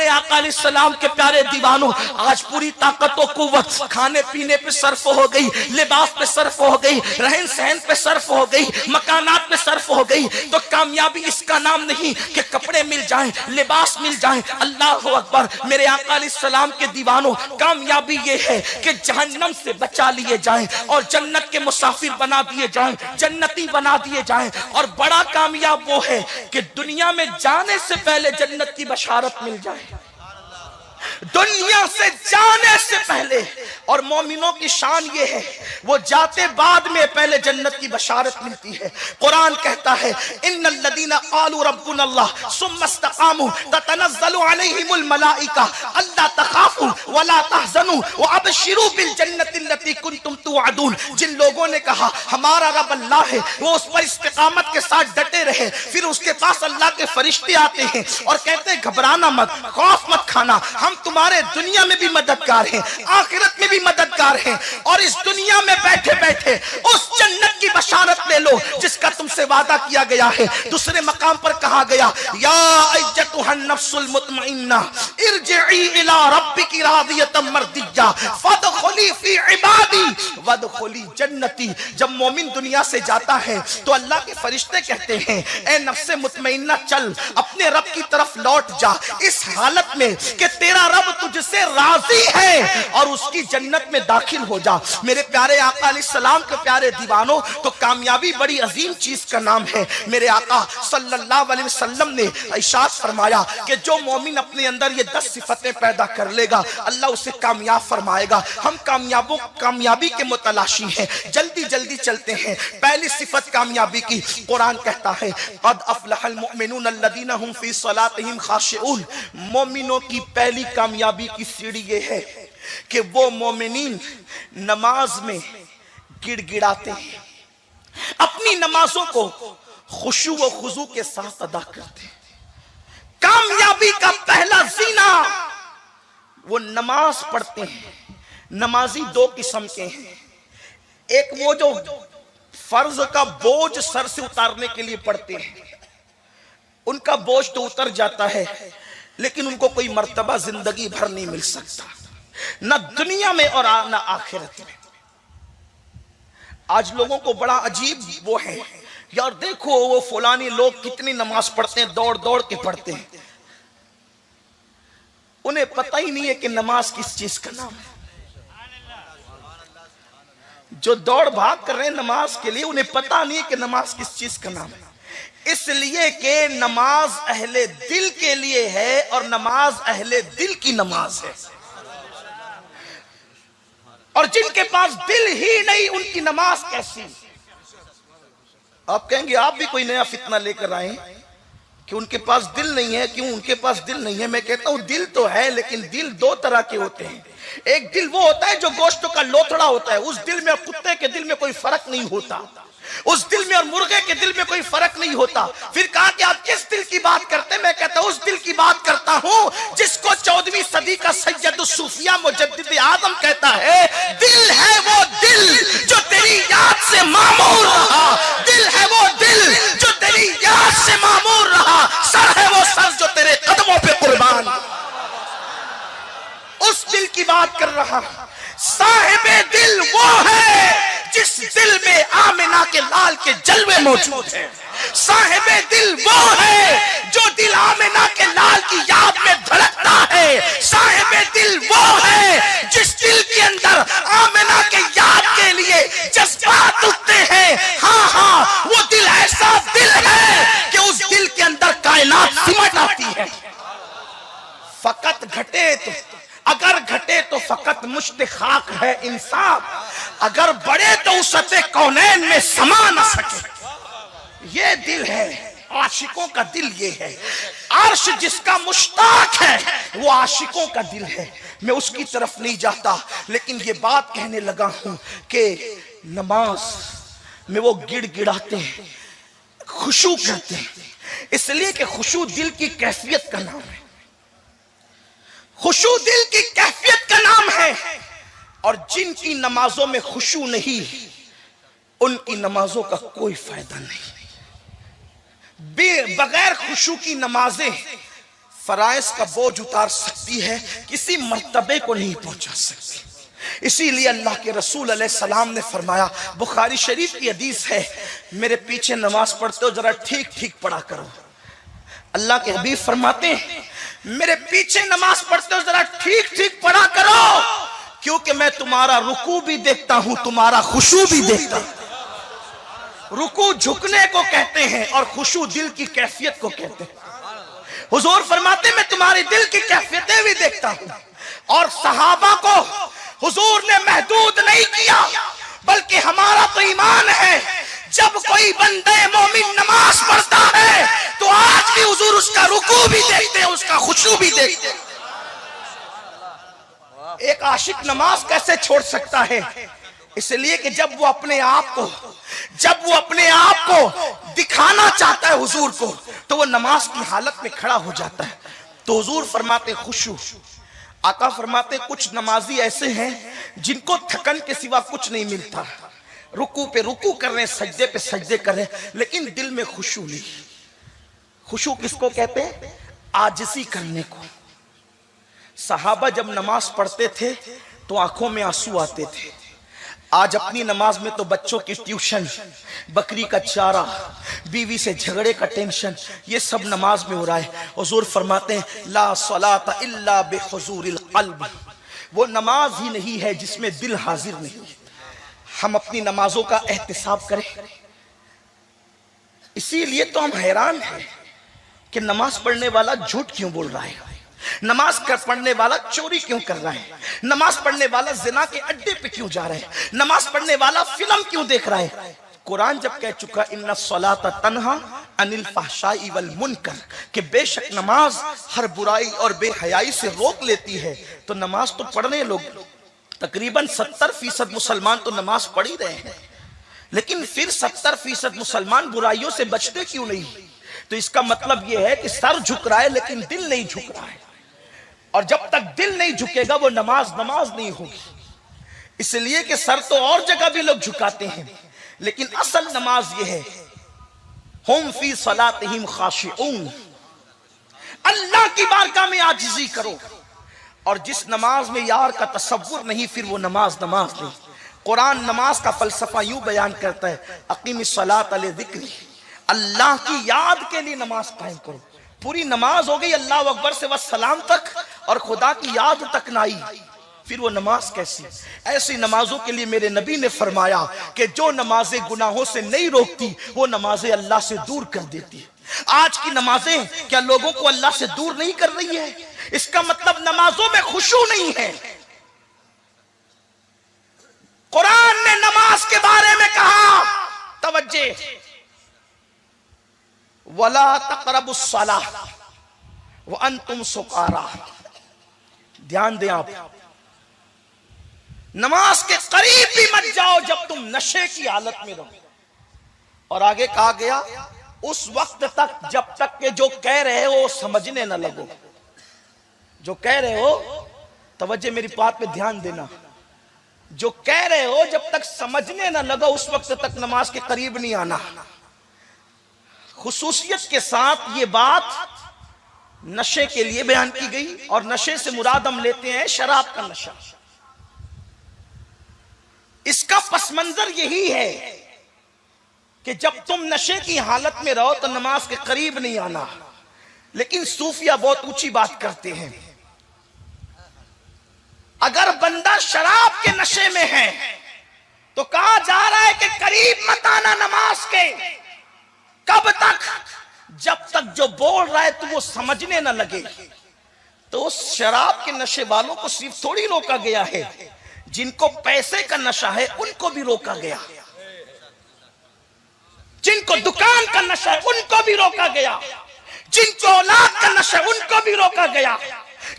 मेरे आका अलैहिस्सलाम के प्यारे दीवानों, आज पूरी ताकत और कुव्वत खाने पीने पे सर्फ हो गई, लिबास पे सर्फ हो गई, रहन सहन पे सर्फ हो गई, मकानात पे सर्फ हो गई। तो कामयाबी इसका नाम नहीं कि कपड़े मिल जाएं, लिबास मिल जाएं। अल्लाह अकबर। मेरे आका अलैहिस्सलाम के दीवानों, कामयाबी ये है कि जहन्नम से बचा लिए जाएं और जन्नत के मुसाफिर बना दिए जाएं, जन्नती बना दिए जाएं। और बड़ा कामयाब वो है कि दुनिया में जाने से पहले जन्नत की बशारत मिल जाए, दुनिया से जाने से पहले। और मोमिनों की शान ये है, वो जाते बाद में पहले जन्नत की बशारत मिलती है। कुरान कहता है इन्नल लदीना क़ालू रब्बुनल्लाह सुम्मा इस्तक़ामू ततनज़्ज़लु अलैहिमुल मलाइका अल्ला तख़ाफ़ू वला तहज़नू व अबशिरू बिल जन्नति लती कुन्तुम तुअदून। जिन लोगों ने कहा हमारा रब अल्लाह है, वो उस पर इस्तिक़ामत के साथ डटे रहे, फिर उसके पास अल्लाह के फरिश्ते आते हैं और कहते हैं घबराना मत, खौफ मत खाना, हम तुम्हारे दुनिया में भी मददगार हैं, आखिरत में भी मददगार हैं। और इस दुनिया में बैठे बैठे उस जन्नत की बशारत ले लो जिसका तुमसे वादा किया गया है। दूसरे मकाम पर कहा गया या अय्यतुहन नफ्सुल मुतमइन्ना इरजिई इला रब्बिकी रादियतम मर्दिया फदखुली फी इबादी वदखुली जन्नती। जब मोमिन दुनिया से जाता है तो अल्लाह के फरिश्ते कहते हैं ए नफ्से मुतमइन्ना, चल अपने रब की तरफ लौट जा, इस हालत में कि तेरा रब तुझसे राजी है, और उसकी जन्नत में दाखिल हो जा। मेरे प्यारे आका अलैहिस्सलाम के प्यारे दीवानों, तो कामयाबी बड़ी अजीम चीज का नाम है। मेरे आका सल्लल्लाहु अलैहि वसल्लम ने इरशाद फरमाया कि जो मोमिन अपने अंदर ये 10 सिफतें पैदा कर लेगा, अल्लाह उसे कामयाब फरमाएगा। हम कामयाबी के मुतलाशी हैं, जल्दी जल्दी चलते हैं। पहली सिफत कामयाबी की, कुरान कहता है क़द अफ़लहल मुमिनून अल्लज़ीना हुम फ़ी सलातिहिम ख़ाशिऊन। मोमिनों की पहली कामयाबी की सीढ़ी ये है कि वो मोमिनीन नमाज में गिड़गिड़ाते हैं, अपनी नमाजों को खुशू व खुजू के साथ अदा करते हैं। कामयाबी का पहला जीना वो नमाज पढ़ते हैं। नमाजी 2 किस्म के हैं, एक वो जो फर्ज का बोझ सर से उतारने के लिए पढ़ते हैं, उनका बोझ तो उतर जाता है लेकिन उनको कोई मर्तबा जिंदगी भर नहीं मिल सकता, न दुनिया में और न आखिरत में। आज लोगों को बड़ा अजीब वो है, यार देखो वो फलानी लोग कितनी नमाज पढ़ते हैं, दौड़ दौड़ के पढ़ते हैं। उन्हें पता ही नहीं है कि नमाज किस चीज का नाम है। जो दौड़ भाग कर रहे हैं नमाज के लिए, उन्हें पता नहीं है कि नमाज किस चीज का नाम है। इसलिए कि नमाज अहले दिल के लिए है और नमाज अहले दिल की नमाज है। और जिनके पास दिल ही नहीं उनकी नमाज कैसी? आप कहेंगे आप भी कोई नया फितना लेकर आए कि उनके पास दिल नहीं है। क्यों उनके पास दिल नहीं है? मैं कहता हूं दिल तो है, लेकिन दिल 2 तरह के होते हैं। एक दिल वो होता है जो गोश्त का लोथड़ा होता है, उस दिल में और कुत्ते के दिल में कोई फर्क नहीं होता, उस दिल में और मुर्गे के दिल में कोई फर्क नहीं होता। फिर कहा कि आप किस दिल की बात करते हैं? मैं कहता हूं उस दिल की बात करता हूं जिसको 14वीं सदी का सैयद सूफिया मुजद्दिद आजम कहता है दिल है वो दिल जो तेरी याद से मामूर रहा, दिल है वो दिल जो तेरी याद से मामूर रहा, सर है वो सर जो तेरे कदमों पे कुर्बान। उस दिल की बात कर रहा। साहिबे दिल वो है जिस दिल में आमिना के लाल के जलवे मौजूद हैं। साहिबे दिल वो है जो दिल आमिना के लाल की याद में धड़कता है। साहिबे दिल वो है जिस दिल के अंदर आमिना के याद के लिए जज्बात उठते हैं। हाँ हाँ, वो दिल ऐसा दिल है कि उस दिल के अंदर कायनात सिमट आती है। फकत घटे तो अगर घटे तो फकत मुश्त खाक है इंसाफ, अगर बढ़े तो उसते कौनैन में समा न सके। ये दिल है, आशिकों का दिल ये है। अर्श जिसका मुश्ताक है वो आशिकों का दिल है। मैं उसकी तरफ नहीं जाता, लेकिन ये बात कहने लगा हूं कि नमाज में वो गिड़गिड़ाते हैं, खुशू करते हैं, इसलिए कि खुशू दिल की कैफियत का नाम है। खुशू दिल की कैफियत का नाम है। और जिनकी नमाजों में खुशू नहीं, उनकी नमाजों का कोई फायदा नहीं। बगैर खुशू की नमाजें फराइज का बोझ उतार सकती है, किसी मर्तबे को नहीं पहुंचा सकती। इसीलिए अल्लाह के रसूल अलैहिस्सलाम ने फरमाया, बुखारी शरीफ की हदीस है, मेरे पीछे नमाज पढ़ते हो जरा ठीक ठीक पढ़ा करो। अल्लाह के हबीब फरमाते हैं, मेरे पीछे नमाज पढ़ते हो जरा ठीक ठीक पढ़ा करो, क्योंकि मैं तुम्हारा रुकू भी देखता हूं, तुम्हारा खुशू भी देखता हूं। रुकू झुकने को कहते हैं और खुशू दिल की कैफियत को कहते हैं। हुजूर फरमाते, मैं तुम्हारे दिल की कैफियतें भी देखता हूं। और सहाबा को हुजूर ने महदूद नहीं किया, बल्कि हमारा तो ईमान है, जब कोई बंदे मोमिन नमाज पढ़ता है तो आज भी हुजूर उसका रुकू भी देखते हैं, उसका खुशू भी देखते हैं। एक आशिक नमाज कैसे छोड़ सकता है? इसलिए कि जब वो अपने आप को दिखाना चाहता है हुजूर को, तो वो नमाज की हालत में खड़ा हो जाता है। तो हुजूर फरमाते खुशू, आका फरमाते कुछ नमाजी ऐसे हैं जिनको थकन के सिवा कुछ नहीं मिलता, रुकू पे रुकू कर रहे हैं, सजदे पे सजदे कर रहे हैं, लेकिन दिल में खुशू नहीं। खुशू किसको कहते हैं? आजिज़ी करने को। सहाबा जब नमाज पढ़ते थे तो आंखों में आंसू आते थे। आज अपनी नमाज में तो बच्चों की ट्यूशन, बकरी का चारा, बीवी से झगड़े का टेंशन, ये सब नमाज में हो रहा है। हुजूर फरमाते हैं, ला सलाता इल्ला बिहुजूरिल क़ल्ब, वो नमाज ही नहीं है जिसमें दिल हाजिर नहीं। हम अपनी नमाजों का एहतिसाब करें। इसीलिए तो हम हैरान हैं कि नमाज पढ़ने वाला झूठ क्यों बोल रहा है, नमाज पढ़ने वाला चोरी क्यों कर रहा है, नमाज पढ़ने वाला जिना के अड्डे पे क्यों जा रहा है, नमाज पढ़ने वाला फिल्म क्यों देख रहा है। कुरान जब कह चुका इन्ना सलाता तन्हा अनिल फहशाई वल मुनकर, कि बेशक नमाज हर बुराई और बेहयाई से रोक लेती है, तो नमाज तो पढ़ने लोग तकरीबन 70% मुसलमान तो नमाज पढ़ ही रहे हैं, लेकिन फिर 70% मुसलमान बुराइयों से बचते क्यों नहीं? तो इसका मतलब यह है कि सर झुक रहा है लेकिन दिल नहीं झुक रहा है, और जब तक दिल नहीं झुकेगा वो नमाज नहीं होगी। इसलिए कि सर तो और जगह भी लोग झुकाते हैं, लेकिन असल नमाज ये है, हुम फी सलातिहिम खाशिऊन, अल्लाह की बारगाह में आजिज़ी करो। और जिस नमाज में यार का तसव्वुर नहीं, फिर वो नमाज नहीं। कुरान नमाज का फलसफा यूं बयान करता है, अकीमिस सलात अले ज़िक्री, अल्लाह की याद के लिए नमाज कायम करो। पूरी नमाज हो गई अल्लाह अकबर से वस्सलाम तक और खुदा की याद तक ना आई, फिर वो नमाज कैसी? ऐसी नमाजों के लिए मेरे नबी ने फरमाया कि जो नमाजें गुनाहों से नहीं रोकती, वो नमाजें अल्लाह से दूर कर देती है। आज की नमाजें क्या लोगों को अल्लाह से दूर नहीं कर रही है? इसका मतलब नमाजों में खुशू नहीं है। कुरान ने नमाज के बारे में कहा, तवज्जे, वला तक़रबुस सलाह व अंतुम सुकारा, ध्यान दें आप, नमाज के करीब भी मत जाओ जब तुम नशे की हालत में रहो। और आगे कहा गया, उस वक्त तक जब तक के जो कह रहे हो समझने न लगो। जो कह रहे हो, तवज्जो मेरी बात पे ध्यान देना, जो कह रहे हो जब तक समझने न लगो उस वक्त तक नमाज के करीब नहीं आना। खुसूसियत के साथ ये बात नशे के लिए बयान की गई, और नशे से मुराद हम लेते हैं शराब का नशा। इसका पस मंजर यही है कि जब तुम नशे की हालत में रहो तो नमाज के करीब नहीं आना। लेकिन सूफिया बहुत ऊंची बात करते हैं, अगर बंदा शराब के नशे में है तो कहा जा रहा है कि करीब मत आना नमाज के। कब तक? जब तक जो बोल रहा है तो वो समझने न लगे। तो उस शराब के नशे वालों को सिर्फ थोड़ी रोका गया है, जिनको पैसे का नशा है उनको भी रोका गया, जिनको दुकान का नशा है उनको भी रोका गया, जिनको औलाद का नशा है उनको भी रोका गया,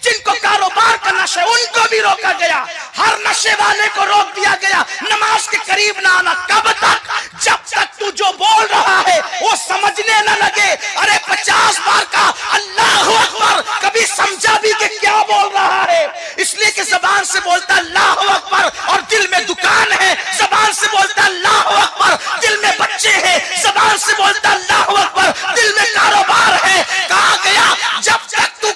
जिनको कारोबार का नशा है उनको भी रोका गया। हर नशे वाले को रोक दिया गया नमाज के करीब ना आना। कब तक? जब तक तू जो बोल रहा है वो समझने न लगे। अरे 50 बार का अल्लाह अकबर कभी समझा भी कि क्या बोल रहा है? इसलिए कि जबान से बोलता अल्लाह अकबर और दिल में दुकान है, जबान से बोलता अल्लाह अकबर, दिल में बच्चे हैं, जबान से बोलता अल्लाह अकबर, दिल में कारोबार है। कहा गया जब तक तू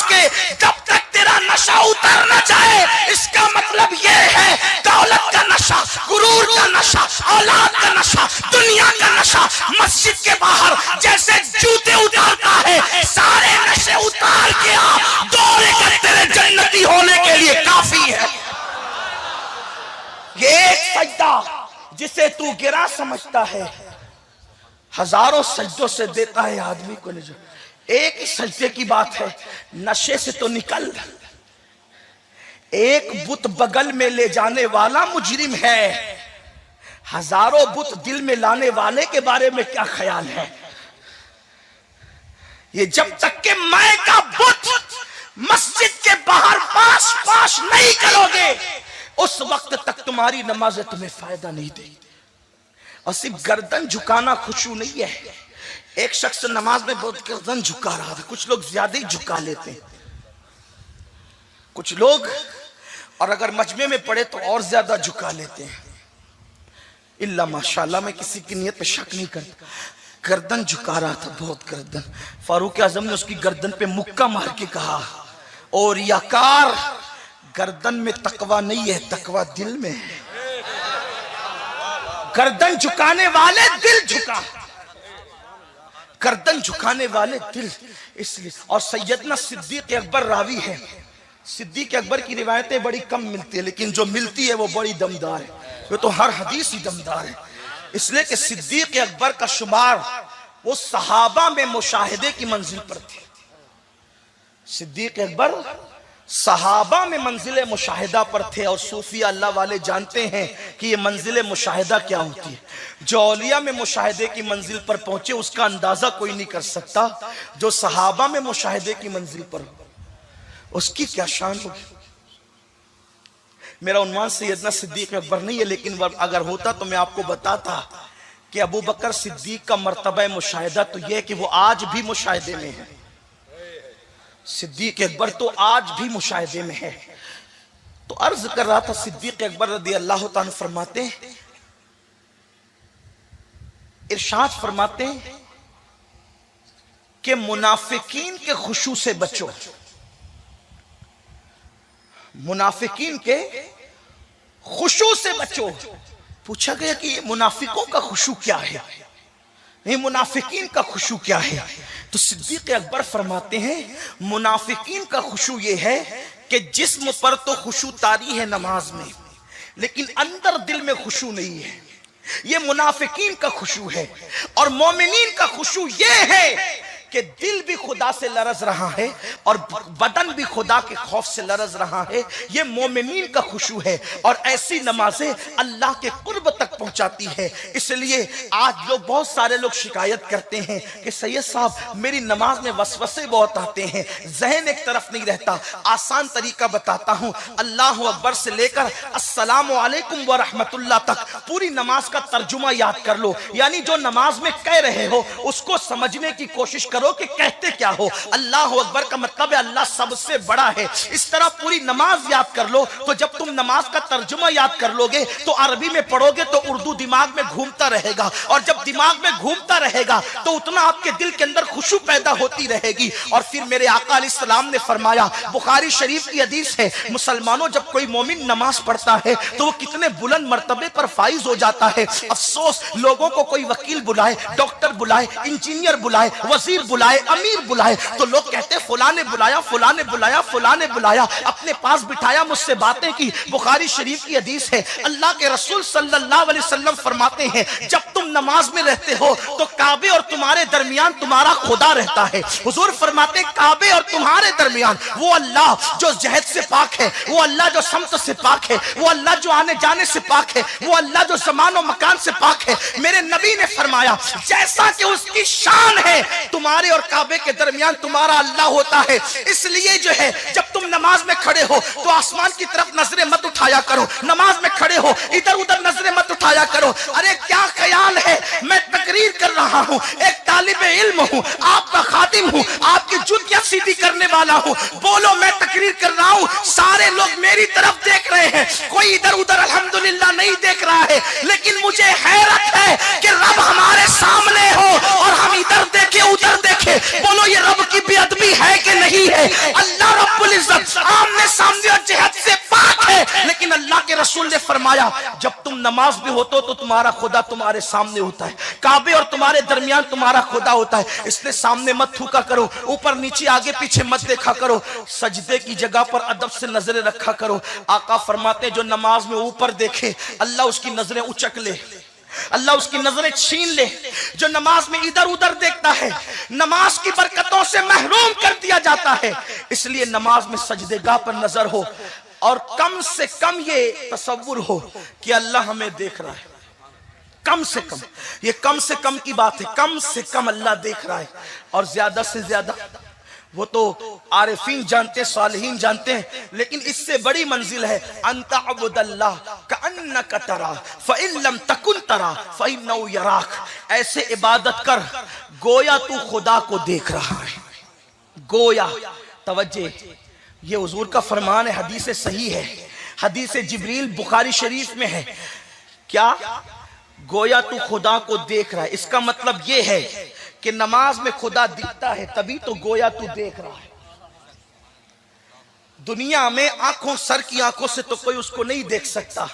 के जब तक तेरा नशा उतर न जाए, इसका मतलब ये है दौलत का नशा, गुरूर का नशा, औलाद का नशा, दुनिया का नशा मस्जिद के बाहर जैसे जूते उतारता है, सारे नशे उतार के आप दौड़ेगा, तेरे जन्नती होने के लिए काफी है। ये एक सजदा जिसे तू गिरा समझता है, हजारों सजदों से देता है आदमी को निजात। एक ही सजदे की बात है, नशे से तो निकल। एक बुत बगल में ले जाने वाला मुजरिम है, हजारों बुत दिल में लाने वाले के बारे में क्या ख्याल है? ये जब तक के मैं का बुत मस्जिद के बाहर पास पास नहीं करोगे, उस वक्त तक तुम्हारी नमाज़ें तुम्हें फायदा नहीं देगी। और सिर्फ गर्दन झुकाना खुशू नहीं है। एक शख्स नमाज में बहुत गर्दन झुका रहा था, कुछ लोग ज्यादा ही झुका लेते हैं, कुछ लोग और अगर मजमे में पड़े तो और ज्यादा झुका लेते हैं। इल्ला माशाल्लाह, मैं किसी की नियत पे शक नहीं करता। गर्दन झुका रहा था, बहुत गर्दन। फारूक आजम ने उसकी गर्दन पे मुक्का मार के कहा, और याकार गर्दन में तकवा नहीं है, तकवा दिल में है। गर्दन झुकाने वाले दिल झुका, गर्दन झुकाने वाले दिल। इसलिए और सैयदना सिद्दीक अकबर रावी है। सिद्दीक अकबर की रिवायतें बड़ी कम मिलती है, लेकिन जो मिलती है वो बड़ी दमदार है, वो तो हर हदीस ही दमदार है। इसलिए कि सिद्दीक अकबर का शुमार वो सहाबा में मुशाहिदे की मंजिल पर थे। सिद्दीक अकबर सहाबा में मंजिल मुशाहिदा पर थे, और सूफी अल्लाह वाले जानते हैं कि ये मंजिल मुशाहिदा क्या होती है। जो औलिया में मुशाहिदे की मंजिल पर पहुंचे उसका अंदाजा कोई नहीं कर सकता, जो सहाबा में मुशाहिदे की मंजिल पर उसकी क्या शान होगी। मेरा उन्वान सैयदना सिद्दीक अकबर नहीं है, लेकिन अगर होता तो मैं आपको बताता कि अबू बकर सिद्दीक का मर्तबा मुशाहिदा तो यह कि वो आज भी मुशाहिदे में है। सिद्दीक अकबर तो आज भी मुशाहिदे में है। तो अर्ज कर रहा था, सिद्दीक अकबर रज़ी अल्लाह ताला फरमाते हैं, इरशाद फरमाते हैं कि मुनाफिकीन के खुशू से बचो। मुनाफिकीन के खुशू से बचो। पूछा गया कि ये मुनाफिकों का खुशू क्या है, ये मुनाफिकीन का खुशू क्या है? तो सिद्दीक अकबर फरमाते हैं, मुनाफिकीन का खुशू ये है कि जिस्म पर तो खुशू तारी है नमाज में, लेकिन अंदर दिल में खुशू नहीं है। ये मुनाफिकीन का खुशू है। और मोमिनीन का खुशू ये है कि दिल भी खुदा से लरज रहा है और बदन भी खुदा के खौफ से लरज रहा है। ये मोमिनीन का खुशू है, और ऐसी नमाजें अल्लाह के कुर्ब तक पहुंचाती है। इसलिए आज लोग, बहुत सारे लोग शिकायत करते हैं कि सैयद साहब मेरी नमाज में वसवसे बहुत आते हैं, जहन एक तरफ नहीं रहता। आसान तरीका बताता हूं, अल्लाह अकबर से लेकर अस्सलामु अलैकुम व रहमतुल्लाह तक पूरी नमाज का तर्जुमा याद कर लो। यानी जो नमाज में कह रहे हो उसको समझने की कोशिश करो कि कहते क्या हो। अल्लाह अकबर का मतलब है अल्लाह सबसे बड़ा है। इस तरह पूरी नमाज याद कर लो। तो जब तुम नमाज का तर्जुमा याद कर लोगे तो अरबी में पढ़ोगे तो उर्दू दिमाग में घूमता रहेगा, और जब दिमाग में घूमता रहेगा तो उतना आपके दिल के अंदर खुशू पैदा होती रहेगी। और फिर मेरे आका अलैहिस्सलाम ने फरमाया, बुखारी शरीफ की हदीस है, मुसलमानों जब कोई मोमिन नमाज पढ़ता है तो वो कितने बुलंद मर्तबे पर फाइज हो जाता है। अफसोस लोगों को कोई वकील बुलाए, डॉक्टर बुलाए, इंजीनियर बुलाए, वजीर बुलाए, अमीर बुलाए तो लोग कहते फुला ने बुलाया, फुला ने बुलाया, फुला ने बुलाया, अपने पास बिठाया, मुझसे बातें की। बुखारी शरीफ की हदीस है, अल्लाह के रसूल सल्लल्लाहु अलैहि वसल्लम फरमाते हैं, जब तुम नमाज में रहते हो तो काबे और तुम्हारे दरमियान तुम्हारा खुदा रहता है। हुजूर फरमाते काबे और तुम्हारे दरमियान वो अल्लाह जो जहद से पाक है, वो अल्लाह जो समत से पाक है, वो अल्लाह जो आने जाने से पाक है, वो अल्लाह जो ज़मान और मकान से पाक है। मेरे नबी ने फरमाया, जैसा कि उसकी शान है तुम्हारे और काबे के दरमियान तुम्हारा अल्लाह होता है। इसलिए जो है जब तुम नमाज में खड़े हो तो आसमान की तरफ नजरें मत उठाया करो, नमाज में खड़े हो इधर उधर नजरें मत उठाया करो। अरे क्या ख्याल ख्याल है मैं तकरीर कर रहा हूँ, एक तालिब इल्म हूँ, आपका खादिम हूँ, आपकी जुतियां सीधी करने वाला हूँ, बोलो मैं तकरीर कर रहा हूँ, सारे लोग मेरी तरफ देख रहे हैं, कोई इधर उधर अल्हम्दुलिल्लाह नहीं देख रहा है, लेकिन मुझे हैरत है कि रब हमारे सामने हो और हम इधर देखे उधर देखे। बोलो ये रब की बेअदबी है कि नहीं है? अल्लाह रब्बुल इज्जत आमने सामने और जिहद से पाक है, लेकिन अल्लाह के रसूल ने फरमाया जब तुम नमाज में होते हो तो तुम्हारा खुदा तुम्हारे सामने होता है, काबे और तुम्हारे दरमियान तुम्हारा खुदा होता है, इसलिए सामने मत थूका करो, ऊपर नीचे आगे पीछे मत देखा करो, सजदे की जगह पर अदब से नजरें रखा करो। आका फरमाते जो नमाज में ऊपर देखे अल्लाह उसकी नजरें उचक ले, अल्लाह उसकी नजरें छीन ले। जो नमाज में इधर उधर देखता है नमाज की बरकतों से महरूम कर दिया जाता है। इसलिए नमाज में सजदेगाह पर नजर हो और कम से कम ये तसव्वुर हो कि अल्लाह हमें देख रहा है, कम से कम, ये कम से कम की बात है, कम से कम अल्लाह देख रहा है। और ज्यादा से ज्यादा वो तो आरिफीन जानते, सालिहीन जानते हैं, लेकिन इससे बड़ी मंजिल है अंता अब्दुल्लाह कअन्नका तरा फ़इन लम तकुन तरा फ़इन्नहु यराक। ऐसे इबादत कर गोया तू खुदा को देख रहा है, गोया। तवज्जे, ये हुजूर का फरमान है, हदीस सही है, हदीस जिब्रील बुखारी शरीफ में है। क्या? गोया तू खुदा को देख रहा है। इसका मतलब ये है कि नमाज में खुदा दिखता है तभी तो गोया तू देख रहा है। दुनिया में आंखों, सर की आंखों से तो कोई उसको नहीं देख सकता,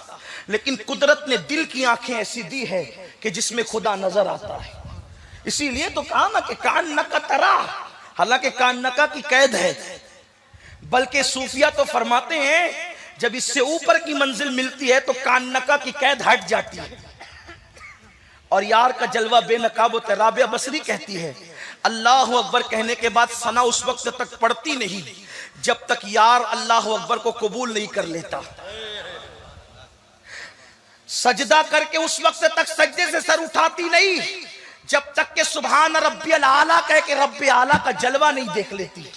लेकिन कुदरत ने दिल की आंखें ऐसी दी है कि जिसमें खुदा नजर आता है। इसीलिए तो कहा ना कि कान नका तरा, हालांकि कान नका की कैद है, बल्कि सूफिया तो फरमाते हैं जब इससे ऊपर की मंजिल मिलती है तो कान नका की कैद हट जाती है। और यार का जलवा बेनकाब राबिया बसरी कहती है अल्लाह अकबर कहने के बाद सना उस वक्त तक पड़ती नहीं जब तक यार अल्लाह अकबर को कबूल नहीं कर लेता। सजदा करके उस वक्त तक सजदे से सर उठाती नहीं जब तक के सुभान रब्बियल आला कह के रब्बे आला का जलवा नहीं देख लेती।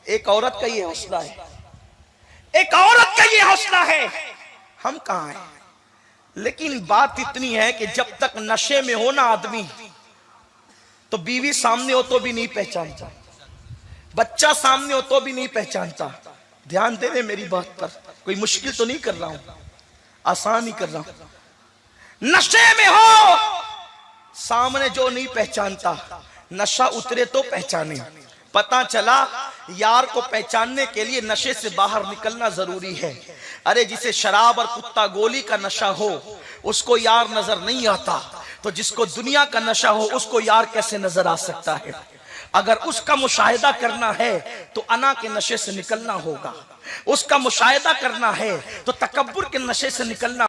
एक औरत का ये हौसला है, एक औरत का ये हौसला है, हम कहां हैं? लेकिन बात इतनी है कि जब तक नशे में हो ना आदमी तो बीवी सामने हो तो भी नहीं पहचानता, बच्चा सामने हो तो भी नहीं पहचानता। ध्यान देने मेरी बात पर, कोई मुश्किल तो नहीं कर रहा हूं, आसान ही कर रहा हूं। नशे में हो सामने जो नहीं पहचानता, नशा उतरे तो पहचाने। पता चला यार को पहचानने के लिए नशे से बाहर निकलना जरूरी है। अरे जिसे शराब और कुत्ता गोली का नशा हो उसको यार नजर नहीं आता, तो जिसको दुनिया का नशा हो उसको यार कैसे नजर आ सकता है? अगर उसका मुशाहिदा करना है तो अना के नशे से निकलना होगा, उसका मुशाहिदा करना है तो तकब्बुर के नशे से निकलना